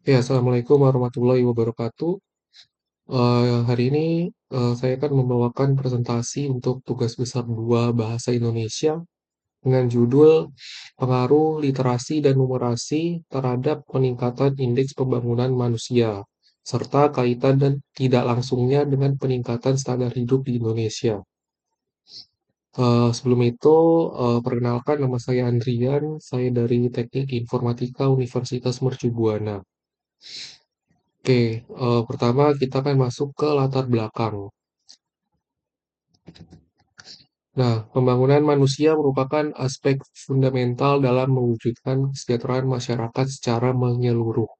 Ya, Assalamualaikum warahmatullahi wabarakatuh. Hari ini saya akan membawakan presentasi untuk tugas besar 2 Bahasa Indonesia dengan judul Pengaruh Literasi dan Numerasi Terhadap Peningkatan Indeks Pembangunan Manusia, serta kaitan dan tidak langsungnya dengan peningkatan standar hidup di Indonesia. Sebelum itu, perkenalkan nama saya Andrian, saya dari Teknik Informatika Universitas Mercu Buana. Oke, pertama kita akan masuk ke latar belakang. Nah, pembangunan manusia merupakan aspek fundamental dalam mewujudkan kesejahteraan masyarakat secara menyeluruh.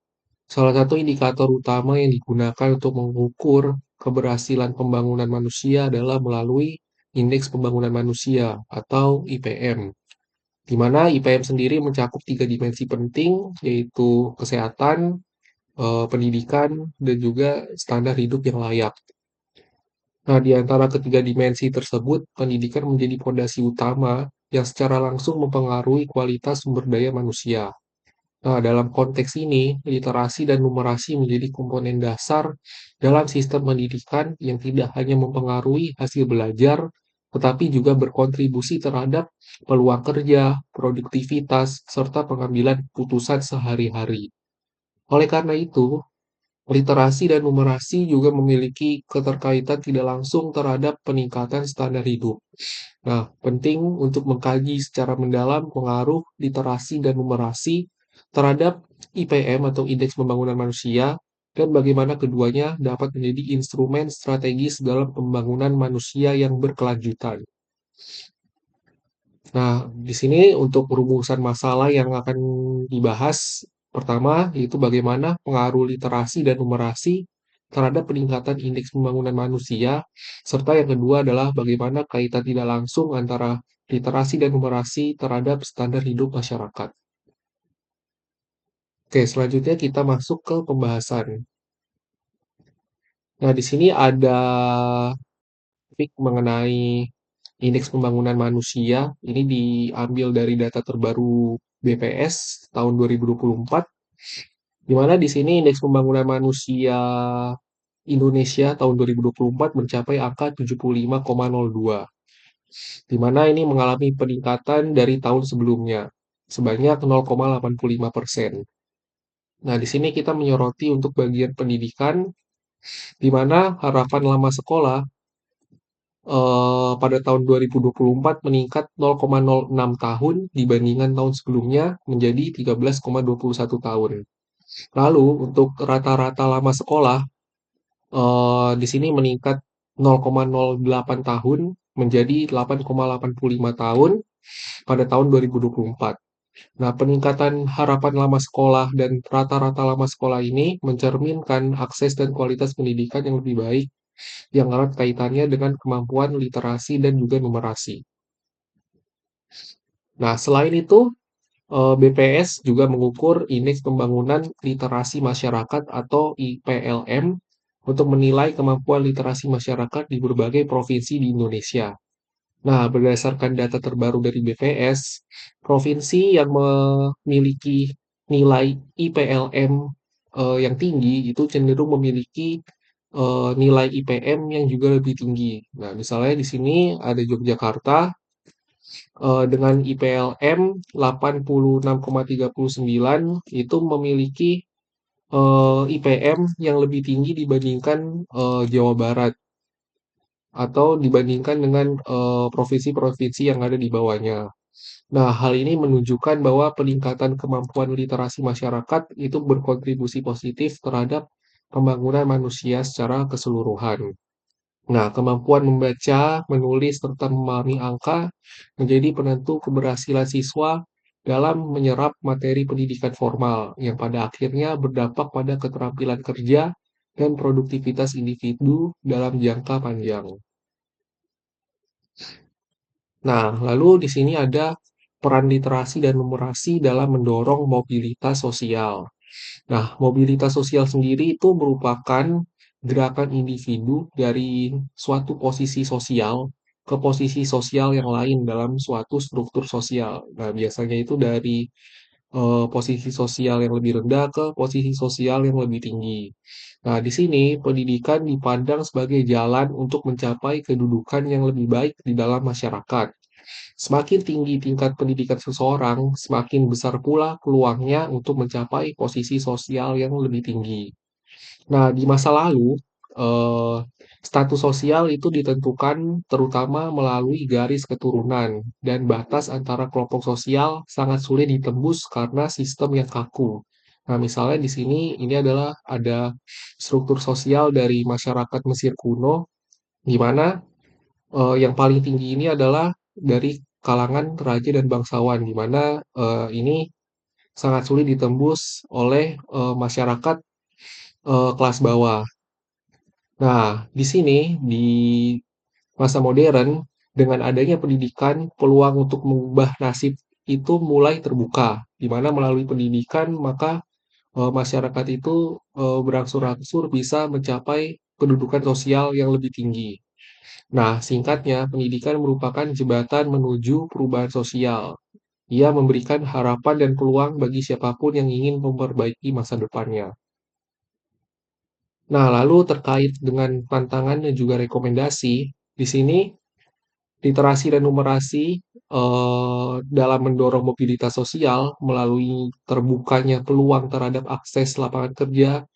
Salah satu indikator utama yang digunakan untuk mengukur keberhasilan pembangunan manusia adalah melalui Indeks Pembangunan Manusia atau IPM, di mana IPM sendiri mencakup 3 dimensi penting, yaitu kesehatan, pendidikan, dan juga standar hidup yang layak. Nah, di antara ketiga dimensi tersebut, pendidikan menjadi fondasi utama yang secara langsung mempengaruhi kualitas sumber daya manusia. Nah, dalam konteks ini, literasi dan numerasi menjadi komponen dasar dalam sistem pendidikan yang tidak hanya mempengaruhi hasil belajar, tetapi juga berkontribusi terhadap peluang kerja, produktivitas, serta pengambilan keputusan sehari-hari. Oleh karena itu, literasi dan numerasi juga memiliki keterkaitan tidak langsung terhadap peningkatan standar hidup. Nah, penting untuk mengkaji secara mendalam pengaruh literasi dan numerasi terhadap IPM atau Indeks Pembangunan Manusia dan bagaimana keduanya dapat menjadi instrumen strategis dalam pembangunan manusia yang berkelanjutan. Nah, di sini untuk perumusan masalah yang akan dibahas, pertama yaitu bagaimana pengaruh literasi dan numerasi terhadap peningkatan indeks pembangunan manusia, serta yang kedua adalah bagaimana kaitan tidak langsung antara literasi dan numerasi terhadap standar hidup masyarakat. Oke, selanjutnya kita masuk ke pembahasan. Nah, di sini ada topik mengenai indeks pembangunan manusia. Ini diambil dari data terbaru BPS tahun 2024, di mana di sini indeks pembangunan manusia Indonesia tahun 2024 mencapai angka 75,02, di mana ini mengalami peningkatan dari tahun sebelumnya sebanyak 0,85%. Nah, di sini kita menyoroti untuk bagian pendidikan, di mana harapan lama sekolah pada tahun 2024 meningkat 0,06 tahun dibandingkan tahun sebelumnya menjadi 13,21 tahun. Lalu untuk rata-rata lama sekolah di sini meningkat 0,08 tahun menjadi 8,85 tahun pada tahun 2024. Nah, peningkatan harapan lama sekolah dan rata-rata lama sekolah ini mencerminkan akses dan kualitas pendidikan yang lebih baik yang erat kaitannya dengan kemampuan literasi dan juga numerasi. Nah, selain itu, BPS juga mengukur Indeks Pembangunan Literasi Masyarakat atau IPLM untuk menilai kemampuan literasi masyarakat di berbagai provinsi di Indonesia. Nah, berdasarkan data terbaru dari BPS, provinsi yang memiliki nilai IPLM yang tinggi itu cenderung memiliki nilai IPM yang juga lebih tinggi. Nah, misalnya di sini ada Yogyakarta dengan IPLM 86,39 itu memiliki IPM yang lebih tinggi dibandingkan Jawa Barat atau dibandingkan dengan provinsi-provinsi yang ada di bawahnya. Nah, hal ini menunjukkan bahwa peningkatan kemampuan literasi masyarakat itu berkontribusi positif terhadap pembangunan manusia secara keseluruhan. Nah, kemampuan membaca, menulis, serta memahami angka menjadi penentu keberhasilan siswa dalam menyerap materi pendidikan formal, yang pada akhirnya berdampak pada keterampilan kerja dan produktivitas individu dalam jangka panjang. Nah, lalu di sini ada peran literasi dan numerasi dalam mendorong mobilitas sosial. Nah, mobilitas sosial sendiri itu merupakan gerakan individu dari suatu posisi sosial ke posisi sosial yang lain dalam suatu struktur sosial. Nah, biasanya itu dari posisi sosial yang lebih rendah ke posisi sosial yang lebih tinggi. Nah, di sini pendidikan dipandang sebagai jalan untuk mencapai kedudukan yang lebih baik di dalam masyarakat. Semakin tinggi tingkat pendidikan seseorang, semakin besar pula peluangnya untuk mencapai posisi sosial yang lebih tinggi. Nah, di masa lalu, eee, status sosial itu ditentukan terutama melalui garis keturunan dan batas antara kelompok sosial sangat sulit ditembus karena sistem yang kaku. Nah, misalnya di sini ini adalah ada struktur sosial dari masyarakat Mesir kuno, di mana, yang paling tinggi ini adalah dari kalangan raja dan bangsawan, di mana, ini sangat sulit ditembus oleh, masyarakat, kelas bawah. Nah, di sini, di masa modern, dengan adanya pendidikan, peluang untuk mengubah nasib itu mulai terbuka, di mana melalui pendidikan maka masyarakat itu berangsur-angsur bisa mencapai kedudukan sosial yang lebih tinggi. Nah, singkatnya, pendidikan merupakan jembatan menuju perubahan sosial. Ia memberikan harapan dan peluang bagi siapapun yang ingin memperbaiki masa depannya. Nah, lalu terkait dengan tantangan dan juga rekomendasi, di sini literasi dan numerasi dalam mendorong mobilitas sosial melalui terbukanya peluang terhadap akses lapangan kerja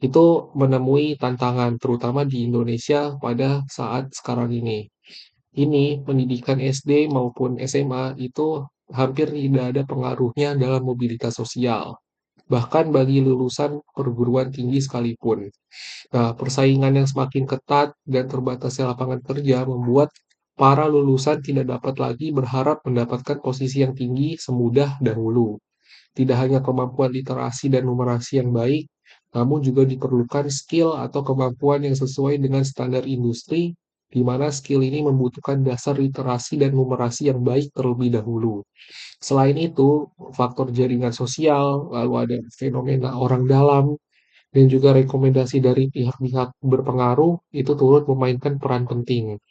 itu menemui tantangan, terutama di Indonesia pada saat sekarang ini. Ini pendidikan SD maupun SMA itu hampir tidak ada pengaruhnya dalam mobilitas sosial, bahkan bagi lulusan perguruan tinggi sekalipun. Nah, persaingan yang semakin ketat dan terbatasnya lapangan kerja membuat para lulusan tidak dapat lagi berharap mendapatkan posisi yang tinggi semudah dahulu. Tidak hanya kemampuan literasi dan numerasi yang baik, namun juga diperlukan skill atau kemampuan yang sesuai dengan standar industri, di mana skill ini membutuhkan dasar literasi dan numerasi yang baik terlebih dahulu. Selain itu, faktor jaringan sosial, lalu ada fenomena orang dalam, dan juga rekomendasi dari pihak-pihak berpengaruh itu turut memainkan peran penting.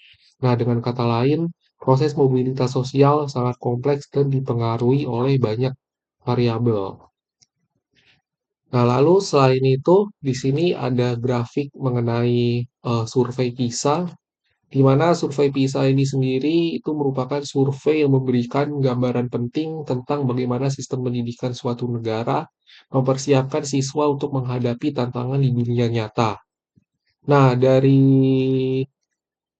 Nah, dengan kata lain, proses mobilitas sosial sangat kompleks dan dipengaruhi oleh banyak variabel. Nah, lalu selain itu, di sini ada grafik mengenai survei PISA, di mana survei PISA ini sendiri itu merupakan survei yang memberikan gambaran penting tentang bagaimana sistem pendidikan suatu negara mempersiapkan siswa untuk menghadapi tantangan di dunia nyata. Nah, dari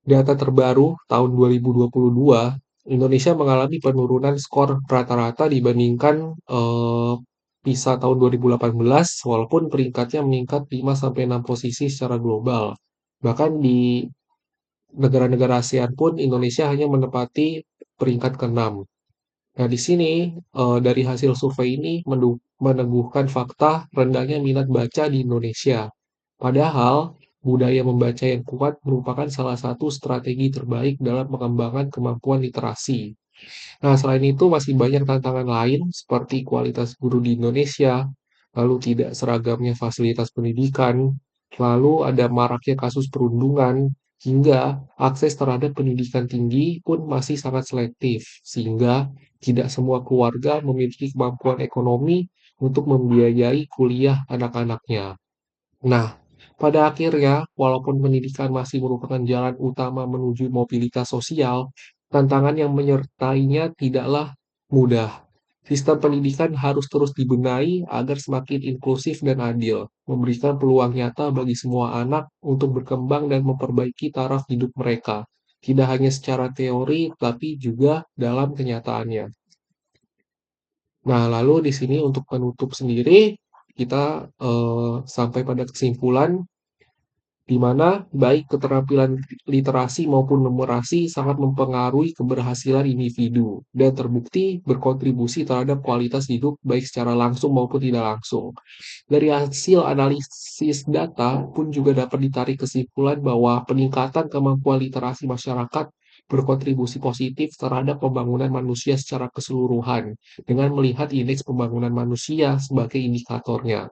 data terbaru tahun 2022, Indonesia mengalami penurunan skor rata-rata dibandingkan PISA tahun 2018, walaupun peringkatnya meningkat 5-6 posisi secara global. Bahkan di negara-negara ASEAN pun Indonesia hanya menempati peringkat ke-6. Nah, di sini dari hasil survei ini meneguhkan fakta rendahnya minat baca di Indonesia. Padahal budaya membaca yang kuat merupakan salah satu strategi terbaik dalam pengembangan kemampuan literasi. Nah, selain itu masih banyak tantangan lain seperti kualitas guru di Indonesia, lalu tidak seragamnya fasilitas pendidikan, lalu ada maraknya kasus perundungan, hingga akses terhadap pendidikan tinggi pun masih sangat selektif, sehingga tidak semua keluarga memiliki kemampuan ekonomi untuk membiayai kuliah anak-anaknya. Nah, pada akhirnya, walaupun pendidikan masih merupakan jalan utama menuju mobilitas sosial, tantangan yang menyertainya tidaklah mudah. Sistem pendidikan harus terus dibenahi agar semakin inklusif dan adil, memberikan peluang nyata bagi semua anak untuk berkembang dan memperbaiki taraf hidup mereka, tidak hanya secara teori, tapi juga dalam kenyataannya. Nah, lalu di sini untuk penutup sendiri, kita sampai pada kesimpulan di mana baik keterampilan literasi maupun numerasi sangat mempengaruhi keberhasilan individu dan terbukti berkontribusi terhadap kualitas hidup baik secara langsung maupun tidak langsung. Dari hasil analisis data pun juga dapat ditarik kesimpulan bahwa peningkatan kemampuan literasi masyarakat berkontribusi positif terhadap pembangunan manusia secara keseluruhan dengan melihat indeks pembangunan manusia sebagai indikatornya.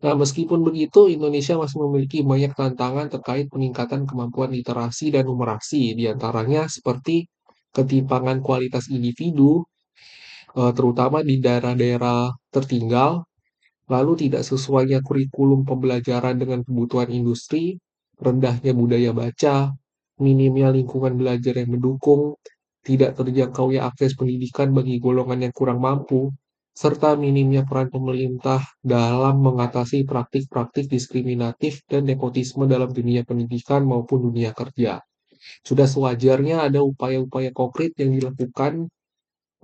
Nah, meskipun begitu, Indonesia masih memiliki banyak tantangan terkait peningkatan kemampuan literasi dan numerasi, di antaranya seperti ketimpangan kualitas individu, terutama di daerah-daerah tertinggal. Lalu tidak sesuainya kurikulum pembelajaran dengan kebutuhan industri, rendahnya budaya baca, minimnya lingkungan belajar yang mendukung, tidak terjangkaunya akses pendidikan bagi golongan yang kurang mampu, serta minimnya peran pemerintah dalam mengatasi praktik-praktik diskriminatif dan nepotisme dalam dunia pendidikan maupun dunia kerja. Sudah sewajarnya ada upaya-upaya konkret yang dilakukan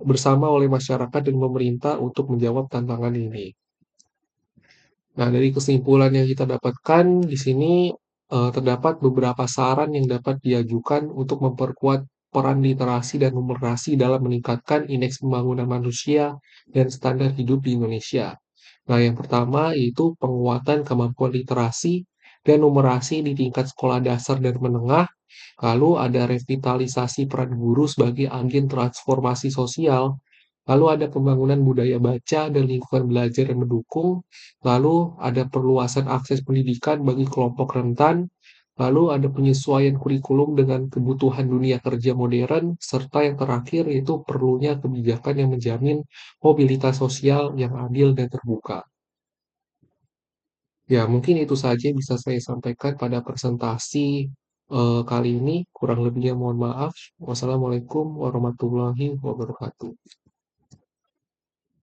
bersama oleh masyarakat dan pemerintah untuk menjawab tantangan ini. Nah, dari kesimpulan yang kita dapatkan di sini terdapat beberapa saran yang dapat diajukan untuk memperkuat peran literasi dan numerasi dalam meningkatkan indeks pembangunan manusia dan standar hidup di Indonesia. Nah, yang pertama yaitu penguatan kemampuan literasi dan numerasi di tingkat sekolah dasar dan menengah. Lalu ada revitalisasi peran guru sebagai agen transformasi sosial. Lalu ada pembangunan budaya baca dan lingkungan belajar yang mendukung. Lalu ada perluasan akses pendidikan bagi kelompok rentan. Lalu ada penyesuaian kurikulum dengan kebutuhan dunia kerja modern. Serta yang terakhir yaitu perlunya kebijakan yang menjamin mobilitas sosial yang adil dan terbuka. Ya, mungkin itu saja bisa saya sampaikan pada presentasi kali ini. Kurang lebihnya mohon maaf. Wassalamualaikum warahmatullahi wabarakatuh.